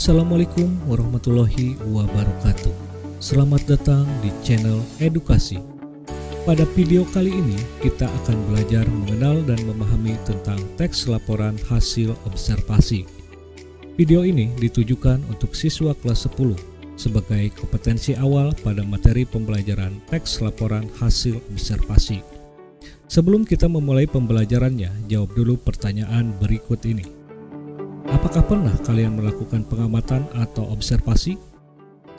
Assalamualaikum warahmatullahi wabarakatuh. Selamat datang di channel edukasi. Pada video kali ini kita akan belajar mengenal dan memahami tentang teks laporan hasil observasi. Video ini ditujukan untuk siswa kelas 10 sebagai kompetensi awal pada materi pembelajaran teks laporan hasil observasi. Sebelum kita memulai pembelajarannya, jawab dulu pertanyaan berikut ini. Apakah pernah kalian melakukan pengamatan atau observasi?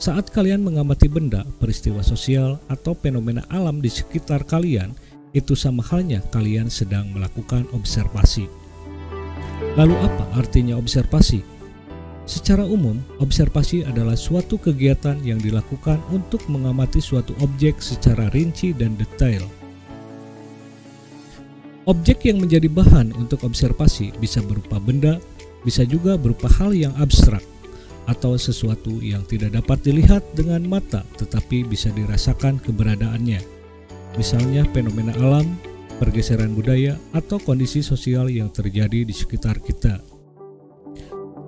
Saat kalian mengamati benda, peristiwa sosial, atau fenomena alam di sekitar kalian, itu sama halnya kalian sedang melakukan observasi. Lalu apa artinya observasi? Secara umum, observasi adalah suatu kegiatan yang dilakukan untuk mengamati suatu objek secara rinci dan detail. Objek yang menjadi bahan untuk observasi bisa berupa benda, bisa juga berupa hal yang abstrak, atau sesuatu yang tidak dapat dilihat dengan mata tetapi bisa dirasakan keberadaannya. Misalnya fenomena alam, pergeseran budaya, atau kondisi sosial yang terjadi di sekitar kita.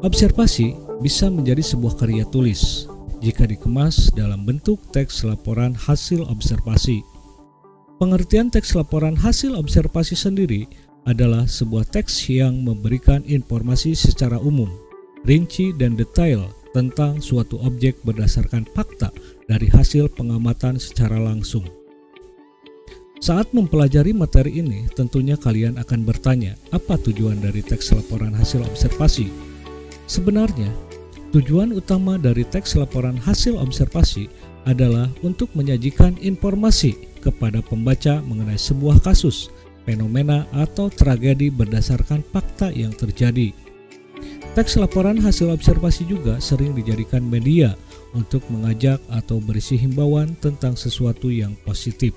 Observasi bisa menjadi sebuah karya tulis jika dikemas dalam bentuk teks laporan hasil observasi. Pengertian teks laporan hasil observasi sendiri adalah sebuah teks yang memberikan informasi secara umum, rinci dan detail tentang suatu objek berdasarkan fakta dari hasil pengamatan secara langsung. Saat mempelajari materi ini, tentunya kalian akan bertanya, apa tujuan dari teks laporan hasil observasi? Sebenarnya, tujuan utama dari teks laporan hasil observasi adalah untuk menyajikan informasi kepada pembaca mengenai sebuah kasus, fenomena atau tragedi berdasarkan fakta yang terjadi. Teks laporan hasil observasi juga sering dijadikan media untuk mengajak atau berisi himbauan tentang sesuatu yang positif.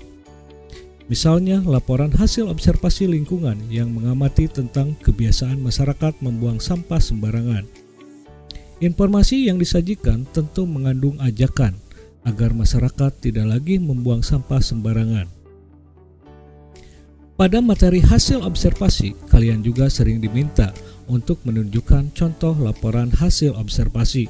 Misalnya, laporan hasil observasi lingkungan yang mengamati tentang kebiasaan masyarakat membuang sampah sembarangan. Informasi yang disajikan tentu mengandung ajakan agar masyarakat tidak lagi membuang sampah sembarangan. Pada materi hasil observasi, kalian juga sering diminta untuk menunjukkan contoh laporan hasil observasi.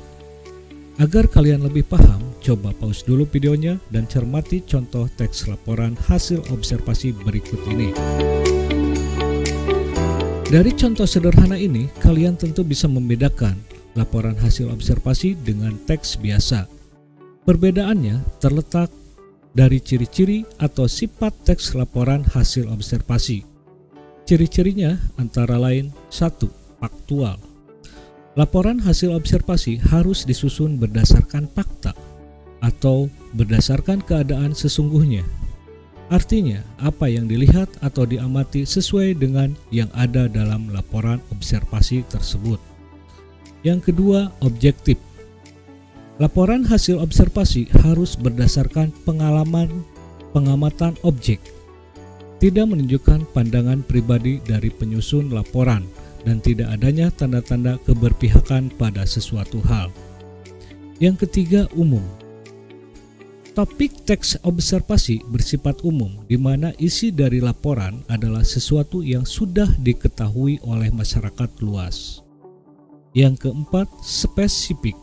Agar kalian lebih paham, coba pause dulu videonya dan cermati contoh teks laporan hasil observasi berikut ini. Dari contoh sederhana ini, kalian tentu bisa membedakan laporan hasil observasi dengan teks biasa. Perbedaannya terletak dari ciri-ciri atau sifat teks laporan hasil observasi. Ciri-cirinya antara lain: 1. Faktual. Laporan hasil observasi harus disusun berdasarkan fakta atau berdasarkan keadaan sesungguhnya. Artinya, apa yang dilihat atau diamati sesuai dengan yang ada dalam laporan observasi tersebut. Yang kedua, objektif. Laporan hasil observasi harus berdasarkan pengalaman pengamatan objek, tidak menunjukkan pandangan pribadi dari penyusun laporan, dan tidak adanya tanda-tanda keberpihakan pada sesuatu hal. Yang ketiga, umum. Topik teks observasi bersifat umum, di mana isi dari laporan adalah sesuatu yang sudah diketahui oleh masyarakat luas. Yang keempat, spesifik.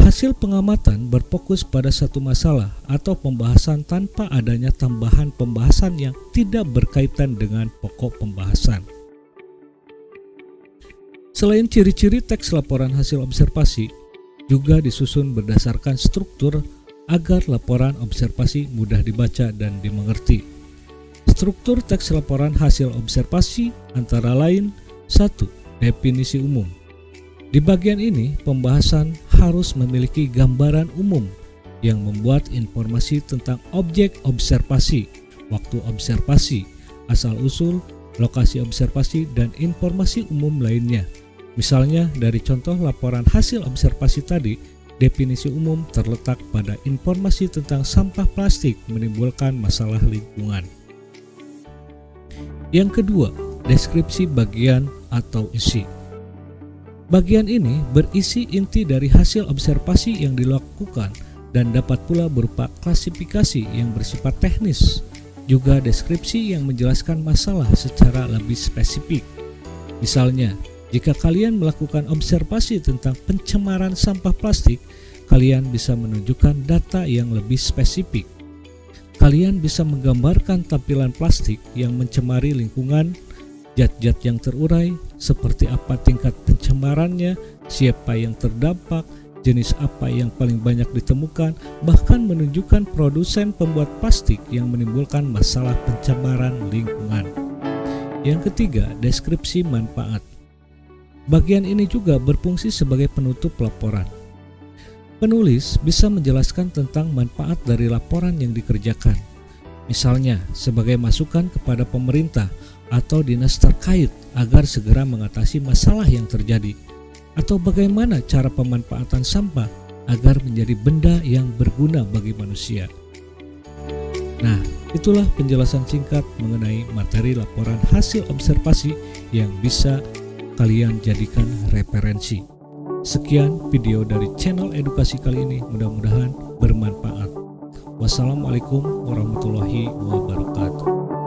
Hasil pengamatan berfokus pada satu masalah atau pembahasan tanpa adanya tambahan pembahasan yang tidak berkaitan dengan pokok pembahasan. Selain ciri-ciri teks laporan hasil observasi, juga disusun berdasarkan struktur agar laporan observasi mudah dibaca dan dimengerti. Struktur teks laporan hasil observasi antara lain: 1. Definisi umum. Di bagian ini, pembahasan harus memiliki gambaran umum yang membuat informasi tentang objek observasi, waktu observasi, asal-usul, lokasi observasi, dan informasi umum lainnya. Misalnya, dari contoh laporan hasil observasi tadi, definisi umum terletak pada informasi tentang sampah plastik menimbulkan masalah lingkungan. Yang kedua, deskripsi bagian atau isi. Bagian ini berisi inti dari hasil observasi yang dilakukan dan dapat pula berupa klasifikasi yang bersifat teknis, juga deskripsi yang menjelaskan masalah secara lebih spesifik. Misalnya, Jika kalian melakukan observasi tentang pencemaran sampah plastik, kalian bisa menunjukkan data yang lebih spesifik. Kalian bisa menggambarkan tampilan plastik yang mencemari lingkungan, zat-zat yang terurai, seperti apa tingkat pencemarannya, siapa yang terdampak, jenis apa yang paling banyak ditemukan, bahkan menunjukkan produsen pembuat plastik yang menimbulkan masalah pencemaran lingkungan. Yang ketiga, deskripsi manfaat. Bagian ini juga berfungsi sebagai penutup laporan. Penulis bisa menjelaskan tentang manfaat dari laporan yang dikerjakan, misalnya sebagai masukan kepada pemerintah atau dinas terkait agar segera mengatasi masalah yang terjadi, atau bagaimana cara pemanfaatan sampah agar menjadi benda yang berguna bagi manusia. Nah, itulah penjelasan singkat mengenai materi laporan hasil observasi yang bisa kalian jadikan referensi. Sekian video dari channel edukasi kali ini, mudah-mudahan bermanfaat. Wassalamualaikum warahmatullahi wabarakatuh.